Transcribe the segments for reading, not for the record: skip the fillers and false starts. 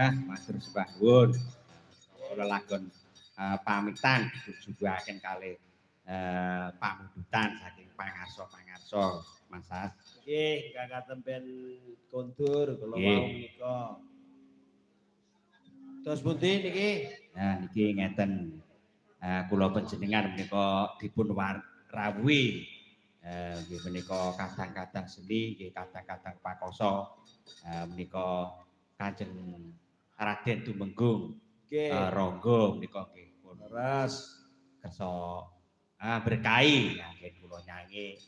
Matur sembah nuwun. Kula lakon pamitan dijujugaken kalih pamundutan saking pangarsa-pangarsa Mas As. Nggih, kakaten ben kondur kula wau menika. Terus pundi niki? Nah niki ngeten. Kula panjenengan menika dipun rawuhi nggih menika kadang-kadang seni, nggih kadang-kadang pakoso. Menika Kanjeng Raden Tumenggung Rangga menika nggih pun leres kersa berkahi nggih kula nyanyi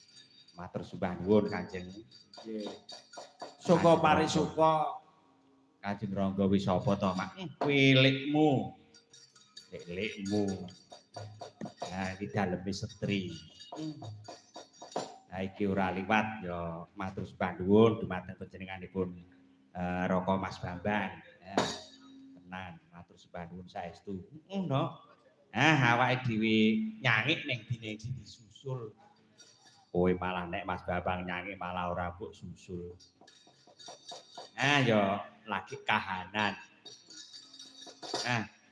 matur sembah nuwun Kanjeng. Nggih. Suka parisuka Kanjeng Rangga wis sapa to, Mak? Wilikmu. Likmu. Nah, iki daleme setri. Nah, iki ora liwat ya matur sembah nuwun dumateng panjenenganipun Raka Mas Bambang. Tenan matur sembah nuwun saestu. No. Awake dhewe nyangik ning dine iki disusul. Kowe malah nek Mas Bambang nyangik malah ora mbok susul. Ya lagi kahanan.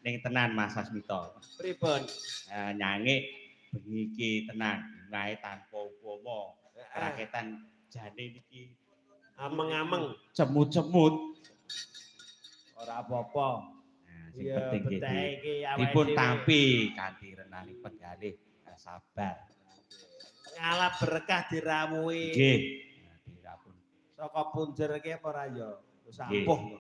Ning tenan Mas Asmita. pripun? Nyangik bengi iki tenan, ngae tanpa upama. Raketan jane niki Ameng-ameng, cemut-cemut. ora apa-apa. Sing penting iki dipun tampi kanthi renani penggalih sabar. Ngalap berkah diramuhi. Nggih. Dirapun. Saka punjer iki apa ora ya? Wis ampuh.